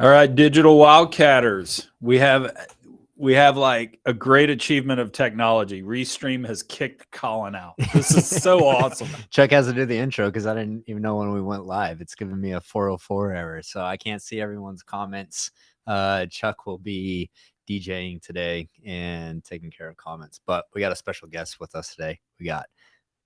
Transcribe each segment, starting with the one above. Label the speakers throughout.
Speaker 1: All right, digital wildcatters. We have like a great achievement of technology. Restream has kicked Colin out. This is so awesome.
Speaker 2: Chuck has to do the intro because I didn't even know when we went live. It's giving me a 404 error, so I can't see everyone's comments. Chuck will be DJing today and taking care of comments, but we got a special guest with us today. We got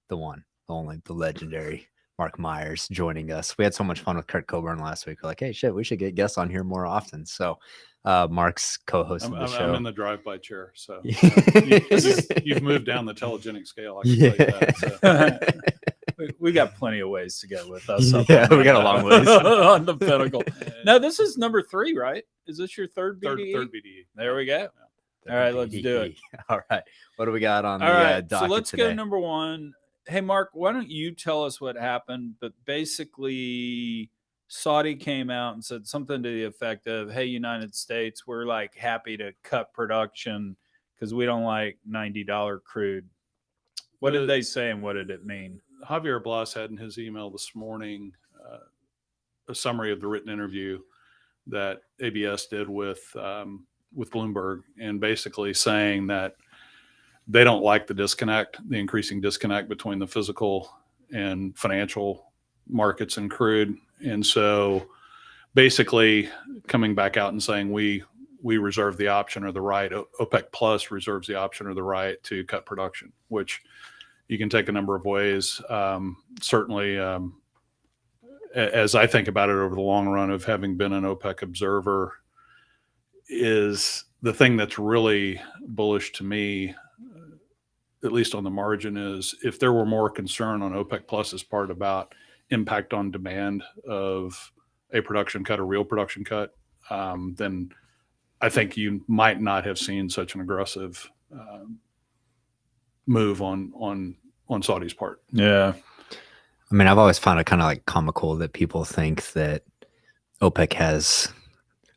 Speaker 2: the one, the only, the legendary Mark Myers joining us. We had so much fun with Kurt Coburn last week. We're like, hey, shit, we should get guests on here more often. So Mark's co-hosting the show.
Speaker 3: I'm in the drive-by chair, so you've moved down the telegenic scale. I can tell you that. So.
Speaker 1: We got plenty of ways to go with us.
Speaker 2: Yeah, we got a long ways
Speaker 1: on the pinnacle. Now, this is number 3, right? Is this your third BDE?
Speaker 3: Third BDE.
Speaker 1: There we go. Yeah. All right, let's do it.
Speaker 2: All right. What do we got on
Speaker 1: All
Speaker 2: the
Speaker 1: right,
Speaker 2: docket
Speaker 1: so let's
Speaker 2: today?
Speaker 1: go number 1. Hey, Mark, why don't you tell us what happened? But basically, Saudi came out and said something to the effect of, hey, United States, we're like happy to cut production because we don't like $90 crude. What did they say and what did it mean?
Speaker 3: Javier Blas had in his email this morning a summary of the written interview that ABS did with Bloomberg, and basically saying that they don't like the increasing disconnect between the physical and financial markets and crude. And so basically coming back out and saying we reserve the option or the right, OPEC Plus reserves the option or the right to cut production, which you can take a number of ways. Certainly, as I think about it over the long run of having been an OPEC observer, is the thing that's really bullish to me, at least on the margin, is if there were more concern on OPEC Plus's part about impact on demand of a production cut, a real production cut, then I think you might not have seen such an aggressive move on Saudi's part.
Speaker 1: Yeah.
Speaker 2: I mean, I've always found it kind of like comical that people think that OPEC has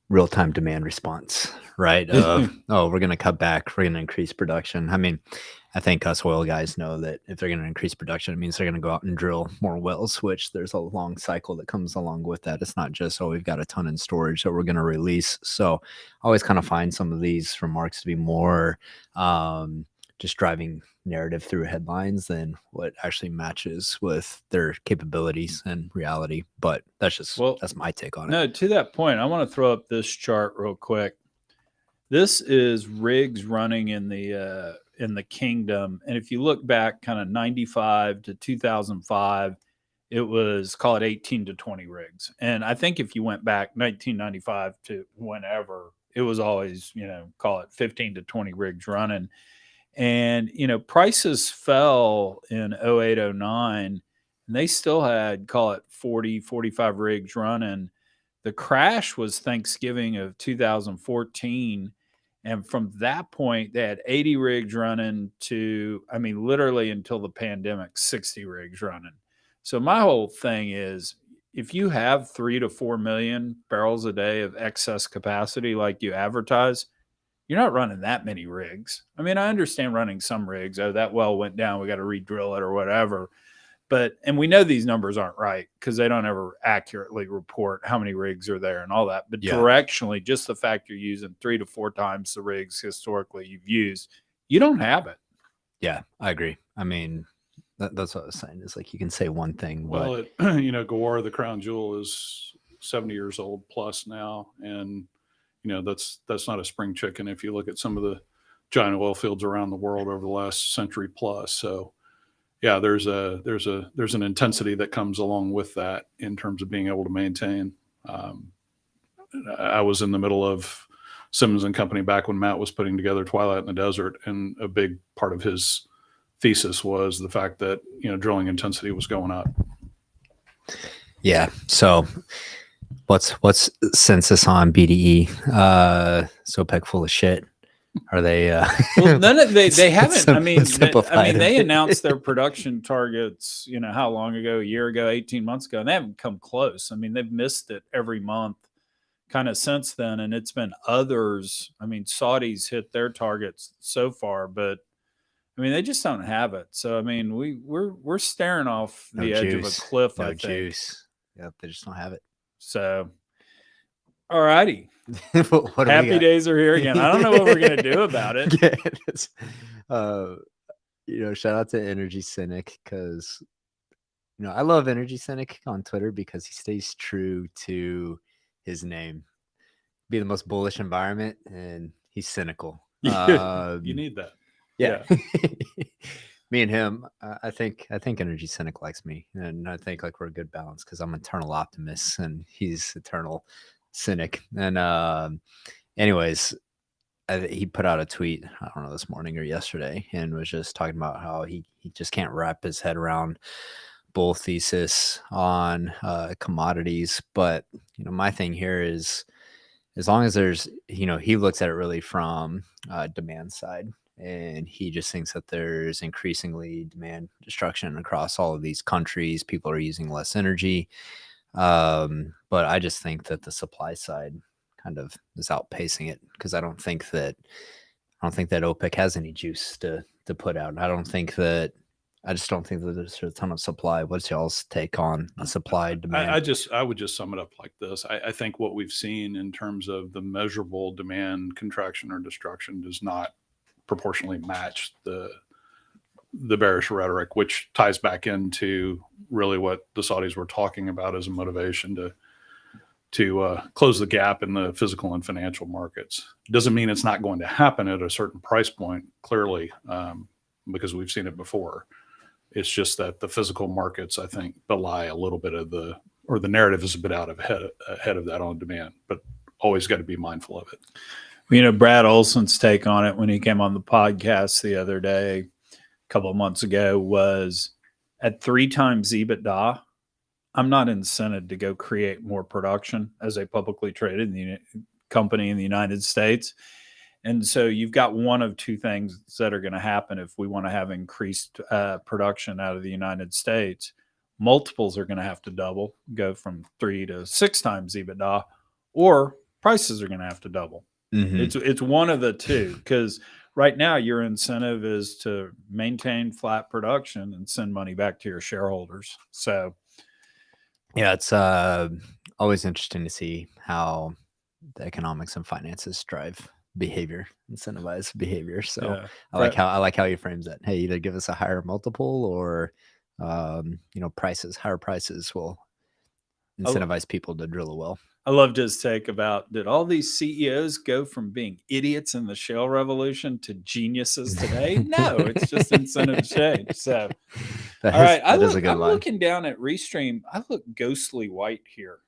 Speaker 2: real-time demand response, right? Oh, we're going to cut back, we're going to increase production. I mean, I think us oil guys know that if they're going to increase production, it means they're going to go out and drill more wells, which there's a long cycle that comes along with that. It's not just, oh, we've got a ton in storage that we're going to release. So I always kind of find some of these remarks to be more just driving narrative through headlines than what actually matches with their capabilities and reality. But that's just, that's my take on it.
Speaker 1: No, to that point, I want to throw up this chart real quick. This is rigs running in the kingdom. And if you look back kind of 95 to 2005, it was, call it 18 to 20 rigs. And I think if you went back 1995 to whenever, it was always, call it 15 to 20 rigs running. And, prices fell in 08, 09, and they still had, call it 40, 45 rigs running. The crash was Thanksgiving of 2014. And from that point, they had 80 rigs running to, literally until the pandemic, 60 rigs running. So my whole thing is, if you have 3 to 4 million barrels a day of excess capacity like you advertise, you're not running that many rigs. I understand running some rigs. Oh, that well went down, we got to re-drill it or whatever. And we know these numbers aren't right because they don't ever accurately report how many rigs are there and all that. But directionally, just the fact you're using 3 to 4 times the rigs historically you've used, you don't have it.
Speaker 2: Yeah, I agree. That's what I was saying. It's like you can say one thing.
Speaker 3: Well, Gawar, the crown jewel, is 70 years old plus now. And, that's not a spring chicken if you look at some of the giant oil fields around the world over the last century plus. So, yeah, there's an intensity that comes along with that in terms of being able to maintain. I was in the middle of Simmons and Company back when Matt was putting together Twilight in the Desert, and a big part of his thesis was the fact that drilling intensity was going up.
Speaker 2: Yeah. So what's census on BDE? OPEC full of shit. Are they?
Speaker 1: Well, none of they haven't. They announced their production targets. How long ago? A year ago, 18 months ago, and they haven't come close. They've missed it every month, kind of since then. And it's been others. Saudis hit their targets so far, but they just don't have it. So we're staring off the edge of a cliff.
Speaker 2: No juice. Yep, they just don't have it.
Speaker 1: So All righty.
Speaker 2: What do we
Speaker 1: Happy
Speaker 2: got?
Speaker 1: days are here again. I don't know what we're going to do about it.
Speaker 2: Yeah, shout out to Energy Cynic, because I love Energy Cynic on Twitter because he stays true to his name. Be the most bullish environment, and he's cynical.
Speaker 3: You need that.
Speaker 2: Yeah. Me and him, I think Energy Cynic likes me, and I think like we're a good balance because I'm eternal optimist and he's eternal cynic. And anyways, he put out a tweet, I don't know, this morning or yesterday, and was just talking about how he just can't wrap his head around bull thesis on commodities. But my thing here is, as long as there's, he looks at it really from demand side, and he just thinks that there's increasingly demand destruction across all of these countries. People are using less energy. But I just think that the supply side kind of is outpacing it, because I don't think that OPEC has any juice to put out. I just don't think that there's a ton of supply. What's y'all's take on the supply demand?
Speaker 3: I would just sum it up like this. I think what we've seen in terms of the measurable demand contraction or destruction does not proportionally match the bearish rhetoric, which ties back into really what the Saudis were talking about as a motivation to close the gap in the physical and financial markets. Doesn't mean it's not going to happen at a certain price point, clearly, because we've seen it before. It's just that the physical markets, I think, belie a little bit of the narrative is a bit out of ahead of that on demand, but always got to be mindful of it.
Speaker 1: Brad Olson's take on it when he came on the podcast the other day, a couple of months ago, was at 3 times EBITDA, I'm not incented to go create more production as a publicly traded company in the United States. And so you've got one of two things that are going to happen if we want to have increased production out of the United States. Multiples are going to have to double, go from 3 to 6 times EBITDA, or prices are going to have to double. Mm-hmm. It's one of the two, because right now your incentive is to maintain flat production and send money back to your shareholders. So,
Speaker 2: yeah, it's always interesting to see how the economics and finances drive behavior, incentivize behavior. So yeah, I like how he frames that. Hey, either give us a higher multiple, or higher prices will incentivize people to drill a well.
Speaker 1: I loved his take about, did all these CEOs go from being idiots in the shale revolution to geniuses today? No, it's just incentive change. So, all right, I'm looking down at Restream. I look ghostly white here.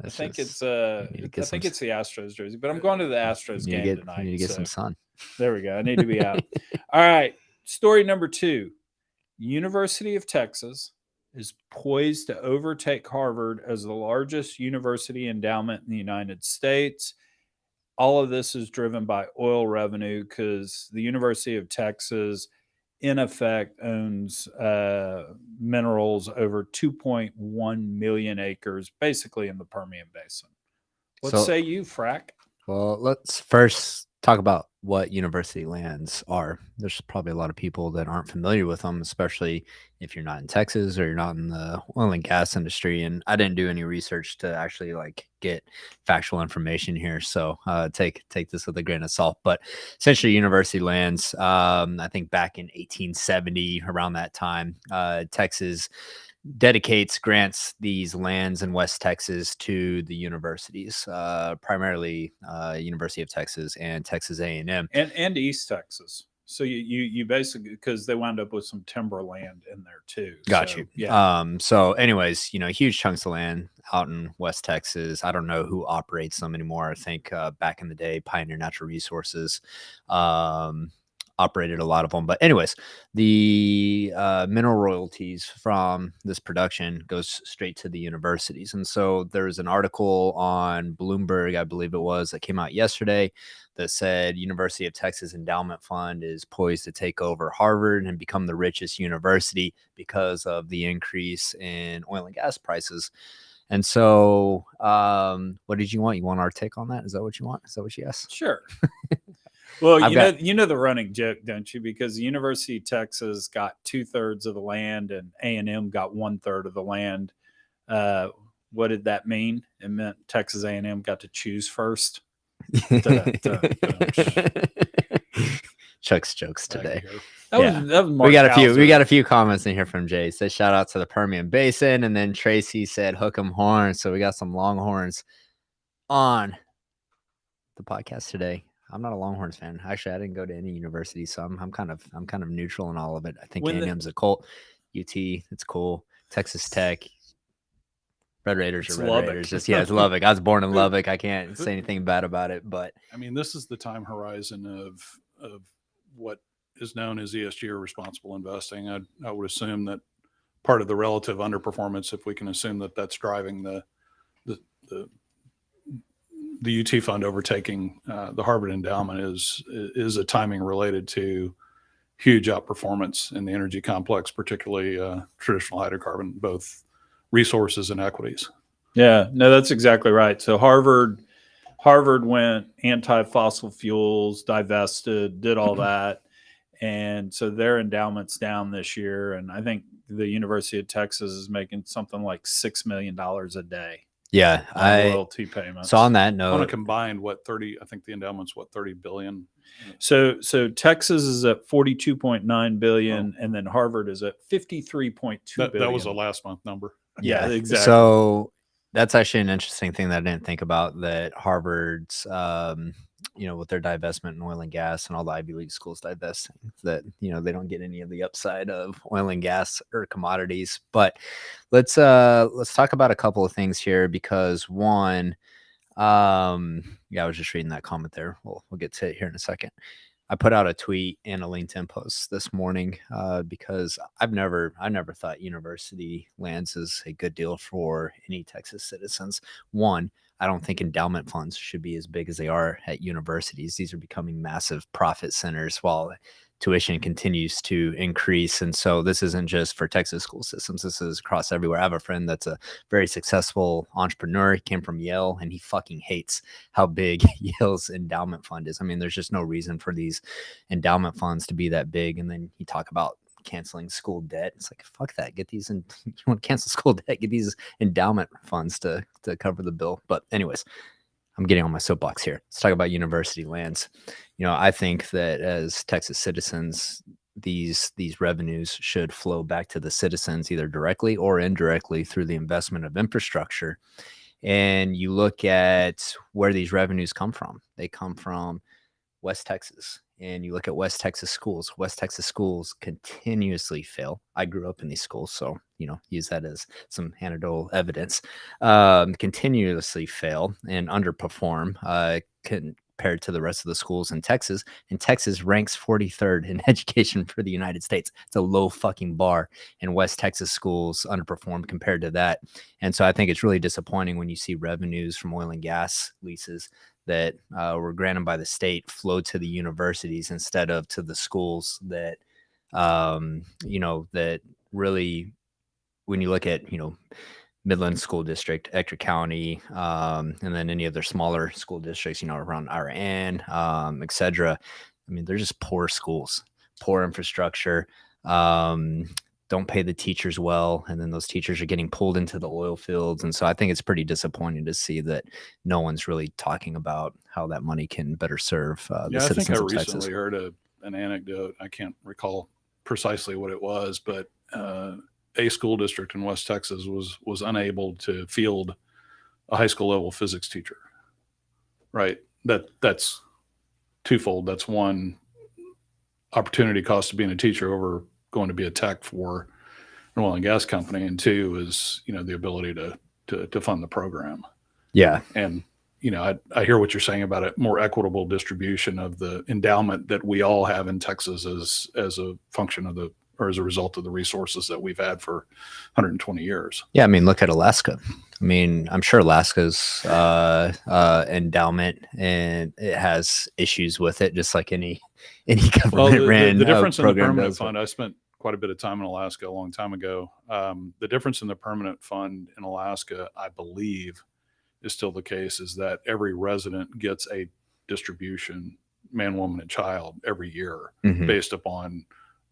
Speaker 1: I think it's the Astros jersey, but I'm going to the Astros game tonight.
Speaker 2: You need to get some sun.
Speaker 1: There we go. I need to be out. All right, story number 2. University of Texas is poised to overtake Harvard as the largest university endowment in the United States. All of this is driven by oil revenue, because the University of Texas, in effect, owns minerals over 2.1 million acres, basically in the Permian Basin. What say you, Frack?
Speaker 2: Well, let's first talk about what university lands are. There's probably a lot of people that aren't familiar with them, especially if you're not in Texas or you're not in the oil and gas industry. And I didn't do any research to actually get factual information here, so take this with a grain of salt. But essentially, university lands, I think back in 1870, around that time, Texas grants these lands in West Texas to the universities, primarily University of Texas and Texas A&M,
Speaker 1: and East Texas. So you basically, because they wound up with some timberland in there too.
Speaker 2: Got you. Yeah. So anyways, huge chunks of land out in West Texas. I don't know who operates them anymore. I think back in the day, Pioneer Natural Resources operated a lot of them. But anyways, the mineral royalties from this production goes straight to the universities. And so there's an article on Bloomberg, I believe it was, that came out yesterday that said University of Texas Endowment Fund is poised to take over Harvard and become the richest university because of the increase in oil and gas prices. And so what did you want? You want our take on that? Is that what you want? Is that what you asked?
Speaker 1: Sure. Well, you know the running joke, don't you? Because the University of Texas got 2/3 of the land and A&M got 1/3 of the land. what did that mean? It meant Texas A&M got to choose first.
Speaker 2: Chuck's jokes
Speaker 3: Back
Speaker 2: today.
Speaker 3: here.
Speaker 1: That was Mark
Speaker 2: We got
Speaker 1: Hauser.
Speaker 2: a few comments in here from Jay. Says shout out to the Permian Basin, and then Tracy said hook 'em horns. So we got some Longhorns on the podcast today. I'm not a Longhorns fan. Actually, I didn't go to any university, so I'm kind of neutral in all of it. I think A&M's a cult. UT, it's cool. Texas Tech, Red Raiders
Speaker 1: It's
Speaker 2: are Red
Speaker 1: Lubbock.
Speaker 2: Raiders. Just it's Lubbock. I was born in Lubbock. I can't say anything bad about it. But
Speaker 3: I mean, this is the time horizon of what is known as ESG or responsible investing. I would assume that part of the relative underperformance, if we can assume that that's driving the UT fund overtaking the Harvard endowment, is a timing related to huge outperformance in the energy complex, particularly traditional hydrocarbon, both resources and equities.
Speaker 1: Yeah, no, that's exactly right. So Harvard went anti-fossil fuels, divested, did all that. And so their endowment's down this year. And I think the University of Texas is making something like $6 million a day.
Speaker 2: yeah,
Speaker 1: Royalty payments.
Speaker 2: So on that
Speaker 3: On a
Speaker 2: note,
Speaker 3: combined, I think the endowment's 30 billion.
Speaker 1: So Texas is at 42.9 billion, and then Harvard is at 53.2 billion.
Speaker 3: That was a last month number.
Speaker 1: Yeah, exactly.
Speaker 2: So that's actually an interesting thing that I didn't think about, that Harvard's, with their divestment in oil and gas and all the Ivy League schools divesting, that, they don't get any of the upside of oil and gas or commodities. But let's talk about a couple of things here, because one, I was just reading that comment there. We'll get to it here in a second. I put out a tweet and a LinkedIn post this morning because I never thought university lands is a good deal for any Texas citizens. One, I don't think endowment funds should be as big as they are at universities. These are becoming massive profit centers while tuition continues to increase. And so this isn't just for Texas school systems. This is across everywhere. I have a friend that's a very successful entrepreneur. He came from Yale, and he fucking hates how big Yale's endowment fund is. I mean, there's just no reason for these endowment funds to be that big. And then you talk about canceling school debt. It's like, fuck that. Get these in. You want to cancel school debt, get these endowment funds to cover the bill. But anyways, I'm getting on my soapbox here. Let's talk about university lands. I think that as Texas citizens, these revenues should flow back to the citizens, either directly or indirectly through the investment of infrastructure. And you look at where these revenues come from. They come from West Texas. And you look at West Texas schools. West Texas schools continuously fail. I grew up in these schools, so use that as some anecdotal evidence. Continuously fail and underperform compared to the rest of the schools in Texas. And Texas ranks 43rd in education for the United States. It's a low fucking bar, and West Texas schools underperform compared to that. And so I think it's really disappointing when you see revenues from oil and gas leases that were granted by the state flow to the universities instead of to the schools that, that really, when you look at, Midland School District, Ector County, and then any other smaller school districts, around Iran, et cetera. I mean, they're just poor schools, poor infrastructure, don't pay the teachers well, and then those teachers are getting pulled into the oil fields. And so I think it's pretty disappointing to see that no one's really talking about how that money can better serve the citizens of Texas.
Speaker 3: I recently heard an anecdote. I can't recall precisely what it was, but a school district in West Texas was unable to field a high school level physics teacher. Right. That's twofold. That's one, opportunity cost of being a teacher over going to be a tech for an oil and gas company, and two is the ability to fund the program.
Speaker 2: Yeah.
Speaker 3: And I hear what you're saying about a more equitable distribution of the endowment that we all have in Texas as a function of as a result of the resources that we've had for 120 years.
Speaker 2: Yeah, I mean, look at Alaska. I mean, I'm sure Alaska's endowment, and it has issues with it, just like any government ran.
Speaker 3: The difference in the permanent
Speaker 2: does,
Speaker 3: fund, I spent quite a bit of time in Alaska a long time ago. The difference in the permanent fund in Alaska, I believe, is still the case, is that every resident gets a distribution, man, woman, and child, every year, based upon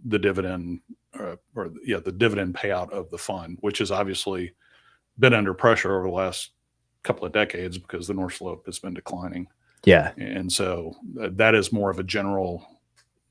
Speaker 3: the dividend the dividend payout of the fund, which is obviously been under pressure over the last couple of decades because the North Slope has been declining.
Speaker 2: Yeah.
Speaker 3: And so that is more of a general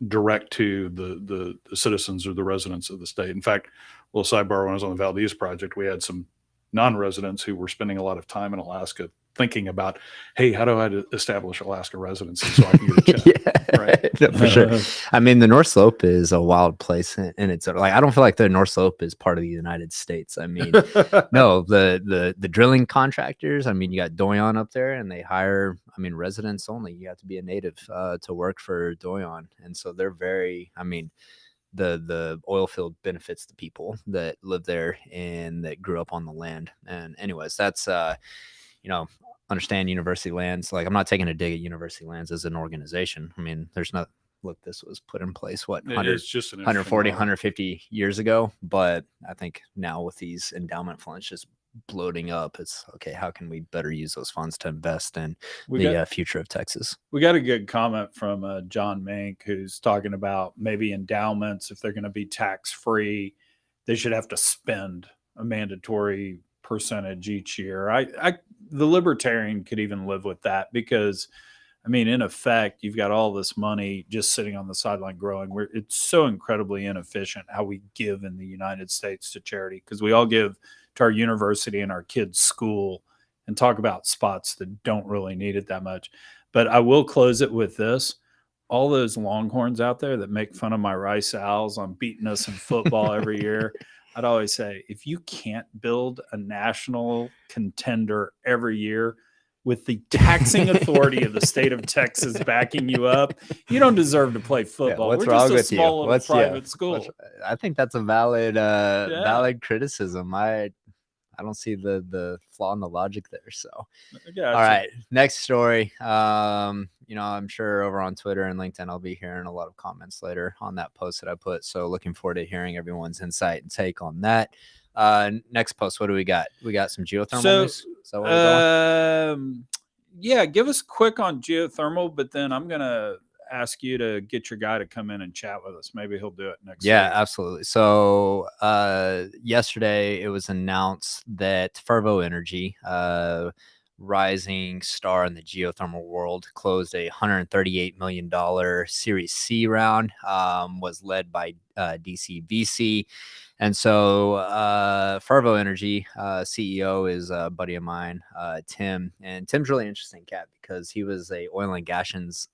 Speaker 3: direct to the citizens or the residents of the state. In fact, a little sidebar, when I was on the Valdez project, we had some non-residents who were spending a lot of time in Alaska thinking about, hey, how do I establish Alaska residency so I can get a check?
Speaker 2: Yeah,
Speaker 3: Right.
Speaker 2: no, for sure. I mean, the North Slope is a wild place, and it's like, I don't feel like the North Slope is part of the United States. I mean, no, the drilling contractors. I mean, you got Doyon up there, and they hire, I mean, residents only. You have to be a native to work for Doyon, and so they're very. I mean, the oil field benefits the people that live there and that grew up on the land. And anyways, that's understand university lands. Like, I'm not taking a dig at university lands as an organization. I mean, there's not. Look, this was put in place, what, 100,
Speaker 3: It's just an
Speaker 2: 140,
Speaker 3: interesting model.
Speaker 2: 150 years ago. But I think now with these endowment funds just bloating up, it's okay, how can we better use those funds to invest in the future of Texas?
Speaker 1: We got a good comment from John Mink, who's talking about maybe endowments, if they're going to be tax-free, they should have to spend a mandatory percentage each year. The libertarian could even live with that because, I mean, in effect, you've got all this money just sitting on the sideline growing. It's so incredibly inefficient how we give in the United States to charity, because we all give to our university and our kids' school and talk about spots that don't really need it that much. But I will close it with this. All those Longhorns out there that make fun of my Rice Owls on beating us in football every year, I'd always say, if you can't build a national contender every year with the taxing authority of the state of Texas backing you up, you don't deserve to play football.
Speaker 2: Yeah, what's
Speaker 1: We're
Speaker 2: wrong
Speaker 1: just a
Speaker 2: with
Speaker 1: small
Speaker 2: you?
Speaker 1: little private school.
Speaker 2: I think that's a valid criticism. I don't see the flaw in the logic there. So, all right, next story. I'm sure over on Twitter and LinkedIn, I'll be hearing a lot of comments later on that post that I put. So looking forward to hearing everyone's insight and take on that. Next post, what do we got? We got some geothermal news. So,
Speaker 1: yeah, give us quick on geothermal, but then I'm going to ask you to get your guy to come in and chat with us. Maybe he'll do it next week.
Speaker 2: Yeah, absolutely. So yesterday it was announced that Fervo Energy, rising star in the geothermal world, closed a $138 million Series C round, was led by DCVC. And so Fervo Energy CEO is a buddy of mine, Tim. And Tim's really interesting cat because he was a oil and gas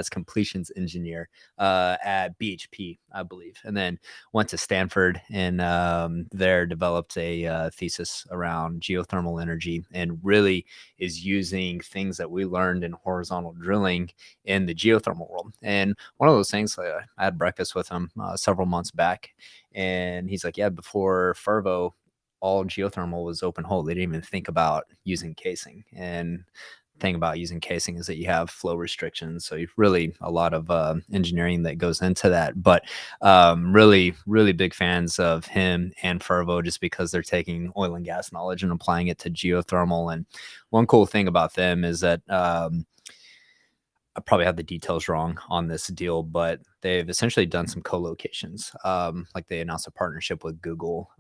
Speaker 2: completions engineer at BHP, I believe, and then went to Stanford and there developed a thesis around geothermal energy and really is using things that we learned in horizontal drilling in the geothermal world. And one of those things, I had breakfast with him several months back, and he's like, yeah, before Fervo, all geothermal was open hole. They didn't even think about using casing. And thing about using casing is that you have flow restrictions, so you've really a lot of engineering that goes into that. But really big fans of him and Fervo just because they're taking oil and gas knowledge and applying it to geothermal. And one cool thing about them is that I probably have the details wrong on this deal, but they've essentially done some co-locations. Like they announced a partnership with Google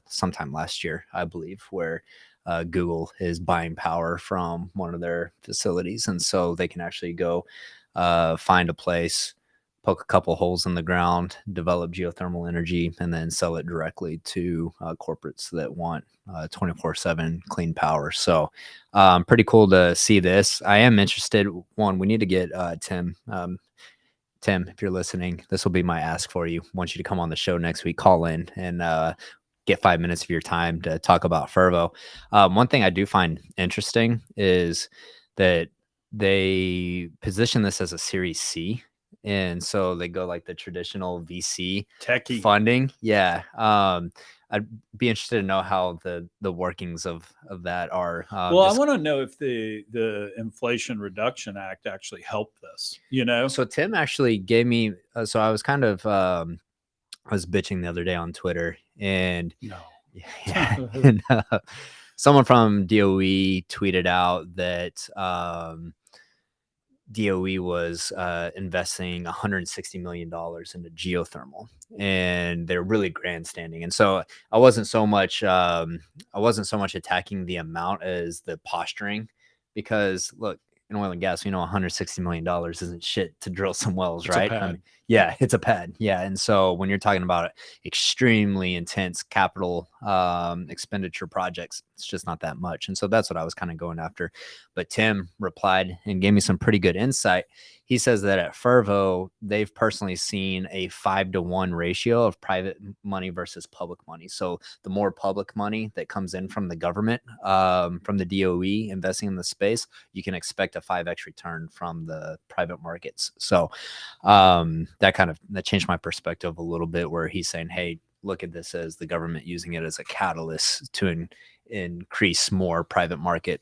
Speaker 2: sometime last year, I believe, where Google is buying power from one of their facilities. And so they can actually go find a place, poke a couple holes in the ground, develop geothermal energy, and then sell it directly to corporates that want 24/7 clean power. So pretty cool to see this. I am interested. One, we need to get Tim. Tim, if you're listening, this will be my ask for you. I want you to come on the show next week, call in and get 5 minutes of your time to talk about Fervo. One thing I do find interesting is that they position this as a Series C. And so they go like the traditional VC
Speaker 1: techie
Speaker 2: funding. Yeah. I'd be interested to know how the workings of that are.
Speaker 1: Well, I want to know if the Inflation Reduction Act actually helped this,
Speaker 2: So Tim actually gave me, so I was kind of, I was bitching the other day on Twitter and and, someone from DOE tweeted out that DOE was investing $160 million into geothermal, and they're really grandstanding. And so I wasn't so much attacking the amount as the posturing, because look, in oil and gas, $160 million isn't shit to drill some wells,
Speaker 3: It's a
Speaker 2: right?
Speaker 3: pad.
Speaker 2: Yeah, it's a pad. Yeah. And so when you're talking about extremely intense capital expenditure projects, it's just not that much. And so that's what I was kind of going after. But Tim replied and gave me some pretty good insight. He says that at Fervo, they've personally seen a 5-to-1 ratio of private money versus public money. So the more public money that comes in from the government, from the DOE investing in the space, you can expect a 5x return from the private markets. So that changed my perspective a little bit, where he's saying, hey, look at this as the government using it as a catalyst to increase more private market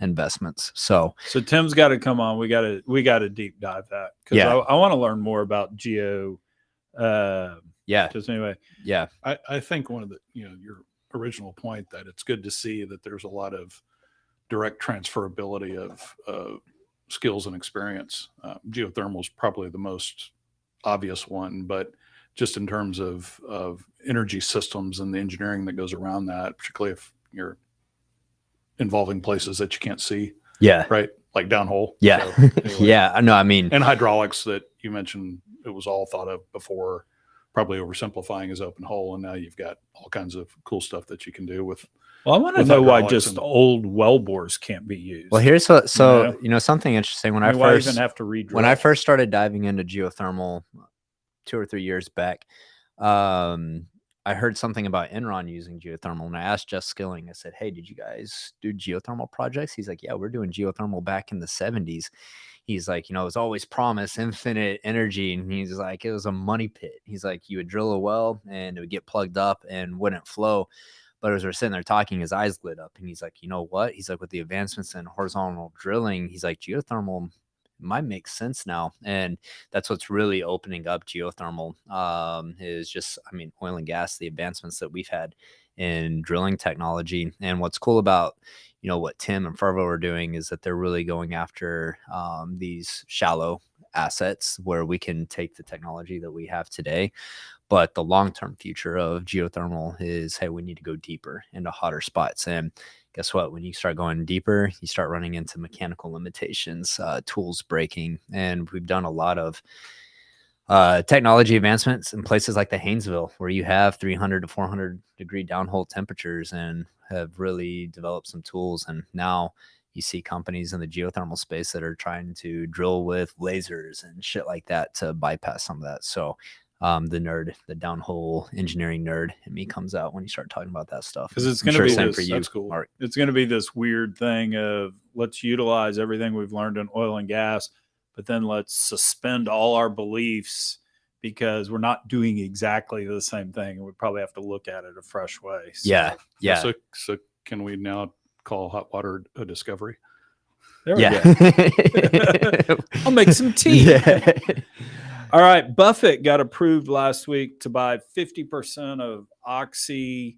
Speaker 2: investments. So
Speaker 1: Tim's got to come on. We got to deep dive that, because I want to learn more about geo. Just anyway.
Speaker 2: Yeah.
Speaker 3: I think one of the, your original point, that it's good to see that there's a lot of direct transferability of skills and experience. Geothermal is probably the most obvious one, but just in terms of energy systems and the engineering that goes around that, particularly if you're involving places that you can't see.
Speaker 2: Yeah.
Speaker 3: Right. Like downhole.
Speaker 2: Yeah.
Speaker 3: So anyway.
Speaker 2: Yeah. I know. I mean,
Speaker 3: and hydraulics that you mentioned, it was all thought of before, probably oversimplifying as open hole. And now you've got all kinds of cool stuff that you can do with.
Speaker 1: Well, I want to know why just old well bores can't be used.
Speaker 2: Well, here's what, something interesting. When I first started diving into geothermal 2 or 3 years back, I heard something about Enron using geothermal, and I asked Jeff Skilling, I said, hey, did you guys do geothermal projects? He's like, yeah, we're doing geothermal back in the 70s. He's like, it was always promised infinite energy. And he's like, it was a money pit. He's like, you would drill a well and it would get plugged up and wouldn't flow. But as we're sitting there talking, his eyes lit up, and he's like, you know what? He's like, with the advancements in horizontal drilling, he's like, geothermal might make sense now. And that's what's really opening up geothermal, is just, oil and gas, the advancements that we've had in drilling technology. And what's cool about, what Tim and Fervo are doing is that they're really going after these shallow assets where we can take the technology that we have today. But the long-term future of geothermal is, hey, we need to go deeper into hotter spots. And guess what? When you start going deeper, you start running into mechanical limitations, tools breaking. And we've done a lot of technology advancements in places like the Haynesville, where you have 300 to 400 degree downhole temperatures, and have really developed some tools. And now you see companies in the geothermal space that are trying to drill with lasers and shit like that to bypass some of that. So the downhole engineering nerd in me comes out when you start talking about that stuff.
Speaker 1: Because it's going to be this, that's cool. Mark. It's going to be this weird thing of, let's utilize everything we've learned in oil and gas, but then let's suspend all our beliefs, because we're not doing exactly the same thing, and we probably have to look at it a fresh way. So,
Speaker 2: yeah.
Speaker 3: So can we now call hot water a discovery?
Speaker 1: There we go. I'll make some tea. Yeah. All right. Buffett got approved last week to buy 50% of Oxy.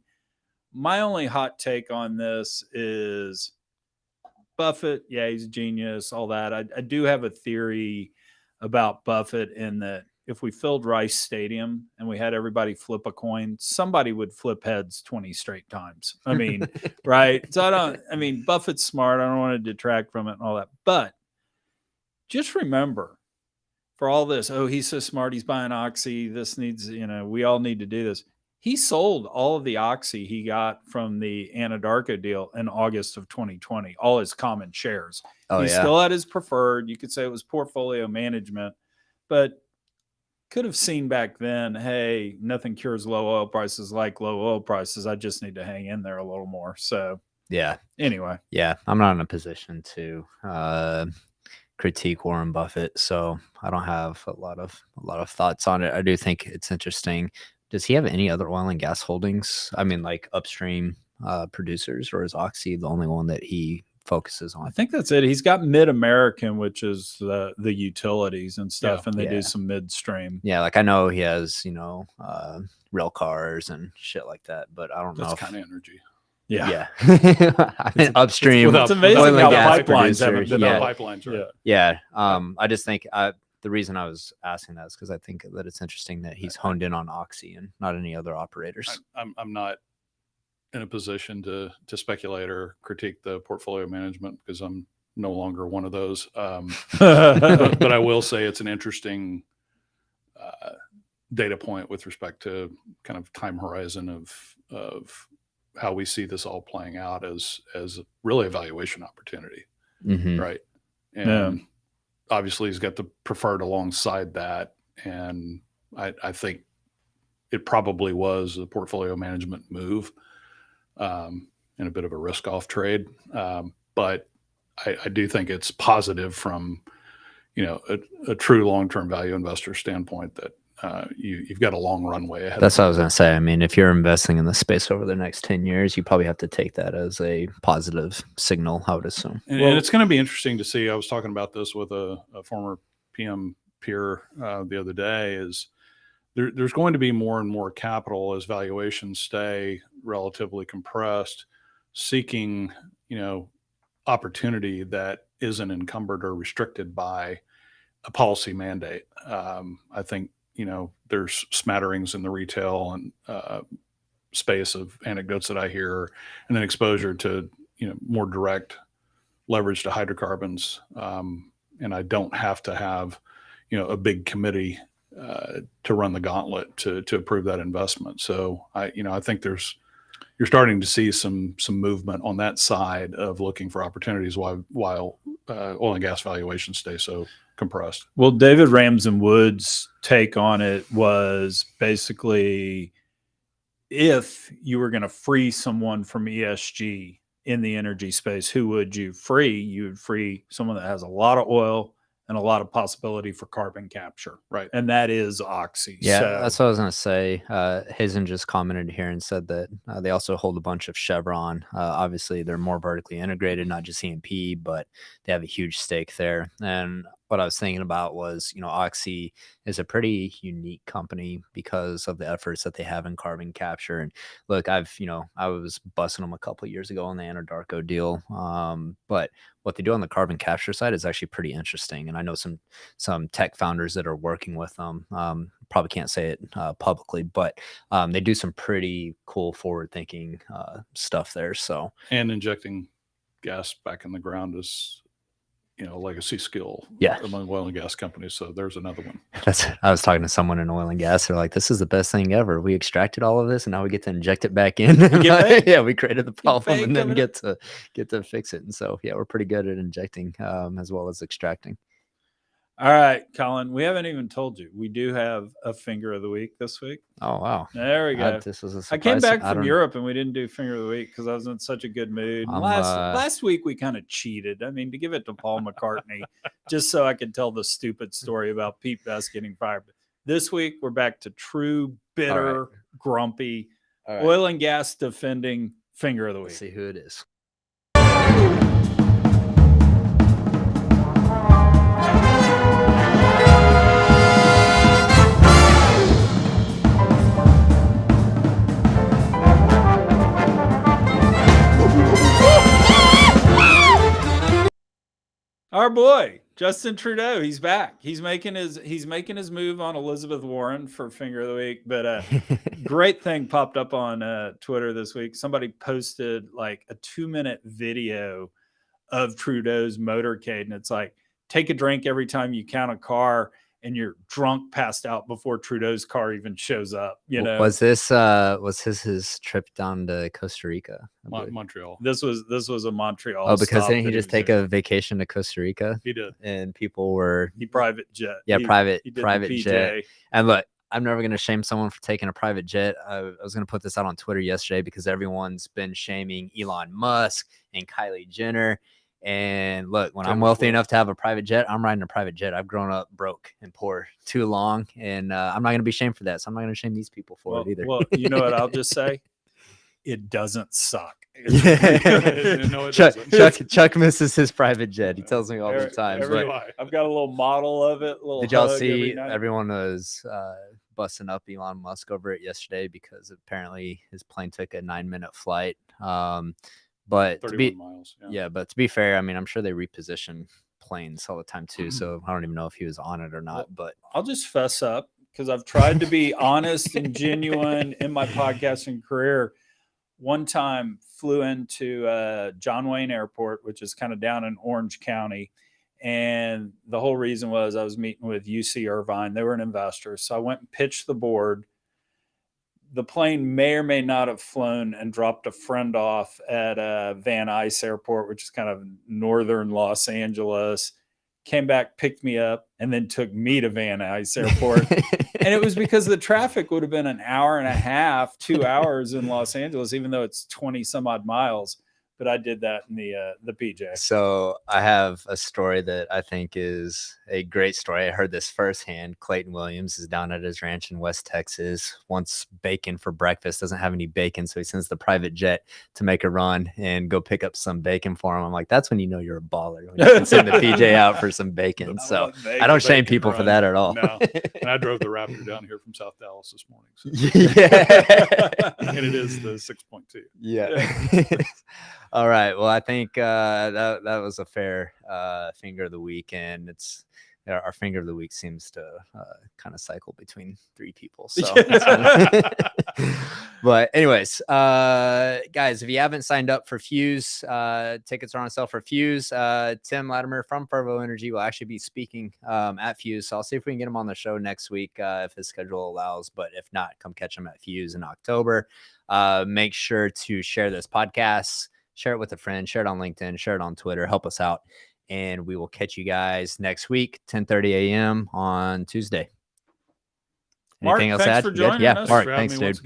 Speaker 1: My only hot take on this is Buffett. Yeah, he's a genius, all that. I do have a theory about Buffett, in that if we filled Rice Stadium and we had everybody flip a coin, somebody would flip heads 20 straight times. Right? So Buffett's smart. I don't want to detract from it and all that. But just remember, for all this, oh, he's so smart, he's buying Oxy, this needs, we all need to do this. He sold all of the Oxy he got from the Anadarko deal in August of 2020, all his common shares. He still had his preferred. You could say it was portfolio management, but could have seen back then, hey, nothing cures low oil prices like low oil prices. I just need to hang in there a little more. So, anyway.
Speaker 2: Yeah, I'm not in a position to critique Warren Buffett, so I don't have a lot of thoughts on it. I do think it's interesting. Does he have any other oil and gas holdings? Like upstream producers, or is Oxy the only one that he focuses on?
Speaker 1: I think that's it. He's got Mid-American, which is the utilities and stuff, and they do some midstream.
Speaker 2: Yeah, I know he has rail cars and shit like that, but I don't know.
Speaker 3: That's kind of energy.
Speaker 2: Yeah. I mean, upstream
Speaker 3: without-
Speaker 1: It's amazing
Speaker 2: oil and
Speaker 1: how
Speaker 2: gas
Speaker 1: pipelines haven't
Speaker 2: producer.
Speaker 1: been
Speaker 3: without
Speaker 2: Yeah.
Speaker 3: pipelines, right?
Speaker 2: Yeah. I just think the reason I was asking that is because I think that it's interesting that he's honed in on Oxy and not any other operators.
Speaker 3: I'm not in a position to speculate or critique the portfolio management because I'm no longer one of those. But I will say it's an interesting data point with respect to kind of time horizon of how we see this all playing out as really a valuation opportunity,
Speaker 2: Mhm.
Speaker 3: right? And obviously he's got the preferred alongside that, and I think it probably was a portfolio management move, and a bit of a risk off trade, but I do think it's positive from a true long term value investor standpoint that you've got a long runway ahead.
Speaker 2: That's what I was going to say. I mean, if you're investing in the space over the next 10 years, you probably have to take that as a positive signal, I would assume.
Speaker 3: And it's going to be interesting to see. I was talking about this with a former PM peer the other day. Is there's going to be more and more capital as valuations stay relatively compressed, seeking opportunity that isn't encumbered or restricted by a policy mandate. I think there's smatterings in the retail and space of anecdotes that I hear, and then exposure to more direct leverage to hydrocarbons. And I don't have to have a big committee to run the gauntlet to approve that investment. So I think you're starting to see some movement on that side of looking for opportunities while oil and gas valuations stay so compressed.
Speaker 1: Well, David Ramsden-Wood's take on it was basically, if you were going to free someone from ESG in the energy space, who would you free? You would free someone that has a lot of oil and a lot of possibility for carbon capture.
Speaker 3: Right.
Speaker 1: And that is Oxy.
Speaker 2: Yeah,
Speaker 1: So,
Speaker 2: that's what I was going to say. Hazen just commented here and said that they also hold a bunch of Chevron. Obviously, they're more vertically integrated, not just E&P, but they have a huge stake there. And what I was thinking about was, Oxy is a pretty unique company because of the efforts that they have in carbon capture. And look, I was busting them a couple of years ago on the Anadarko deal. But what they do on the carbon capture side is actually pretty interesting. And I know some tech founders that are working with them. Probably can't say it publicly, but they do some pretty cool forward thinking stuff there. So,
Speaker 3: and injecting gas back in the ground is legacy skill among oil and gas companies. So there's another one.
Speaker 2: I was talking to someone in oil and gas. They're like, this is the best thing ever. We extracted all of this and now we get to inject it back in. Yeah, we created the problem and then get to fix it. And so, yeah, we're pretty good at injecting as well as extracting.
Speaker 1: All right, Colin, we haven't even told you. We do have a finger of the week this week.
Speaker 2: Oh, wow.
Speaker 1: There we go.
Speaker 2: This was a surprise.
Speaker 1: I came back from Europe and we didn't do finger of the week because I was in such a good mood. Last week we kind of cheated. I mean, to give it to Paul McCartney, just so I could tell the stupid story about Pete Best getting fired. This week we're back to true, bitter, grumpy, oil and gas defending finger of the week.
Speaker 2: Let's see who it is.
Speaker 1: Our boy Justin Trudeau, he's back. He's making his move on Elizabeth Warren for finger of the week. But great thing popped up on Twitter this week. Somebody posted like a 2-minute video of Trudeau's motorcade, and it's like, take a drink every time you count a car, and you're drunk, passed out before Trudeau's car even shows up.
Speaker 2: Was this his trip down to Costa Rica?
Speaker 3: Montreal.
Speaker 1: This was a Montreal.
Speaker 2: Oh, because didn't he just take a vacation to Costa Rica?
Speaker 3: He did,
Speaker 2: and people were
Speaker 1: private jet.
Speaker 2: Yeah, private jet. And look, I'm never going to shame someone for taking a private jet. I was going to put this out on Twitter yesterday because everyone's been shaming Elon Musk and Kylie Jenner. And look, when I'm wealthy enough to have a private jet, I'm riding a private jet. I've grown up broke and poor too long, and I'm not going to be shamed for that. So I'm not going to shame these people for it either.
Speaker 1: Well, you know what I'll just say? It doesn't suck.
Speaker 3: No, it doesn't.
Speaker 2: Chuck misses his private jet. He tells me all the time.
Speaker 1: I've got a little model of it.
Speaker 2: Did y'all see everyone was busting up Elon Musk over it yesterday because apparently his plane took a 9-minute flight. But
Speaker 3: 31 miles.
Speaker 2: yeah, but to be fair, I mean, I'm sure they reposition planes all the time too.
Speaker 3: Mm-hmm.
Speaker 2: So I don't even know if he was on it or not. But
Speaker 1: I'll just fess up because I've tried to be honest and genuine in my podcasting career. One time flew into John Wayne Airport, which is kind of down in Orange County. And the whole reason was I was meeting with UC Irvine. They were an investor. So I went and pitched the board. The plane may or may not have flown and dropped a friend off at Van Nuys Airport, which is kind of northern Los Angeles. Came back, picked me up, and then took me to Van Nuys Airport. And it was because the traffic would have been an hour and a half, 2 hours in Los Angeles, even though it's 20 some odd miles. But I did that in the PJ.
Speaker 2: So I have a story that I think is a great story. I heard this firsthand. Clayton Williams is down at his ranch in West Texas, wants bacon for breakfast, doesn't have any bacon. So he sends the private jet to make a run and go pick up some bacon for him. I'm like, that's when you know you're a baller. When you can send the PJ out for some bacon. So I don't shame people for that at all.
Speaker 3: No. And I drove the Raptor down here from South Dallas this morning. So.
Speaker 2: Yeah.
Speaker 3: And it is the 6.2.
Speaker 2: Yeah. All right. Well, I think that was a fair finger of the week, and it's our finger of the week seems to kind of cycle between 3 people. So, but anyways, guys, if you haven't signed up for Fuse, tickets are on sale for Fuse. Tim Latimer from Fervo Energy will actually be speaking at Fuse. So I'll see if we can get him on the show next week if his schedule allows. But if not, come catch him at Fuse in October. Make sure to share this podcast. Share it with a friend, share it on LinkedIn, share it on Twitter, help us out. And we will catch you guys next week, 10:30 a.m. on Tuesday.
Speaker 1: Mark,
Speaker 2: Anything else to
Speaker 1: thanks
Speaker 2: add?
Speaker 1: for joining
Speaker 2: Yeah,
Speaker 1: us.
Speaker 2: Mark,
Speaker 3: For having
Speaker 2: thanks,
Speaker 3: me once
Speaker 2: dude.
Speaker 3: again.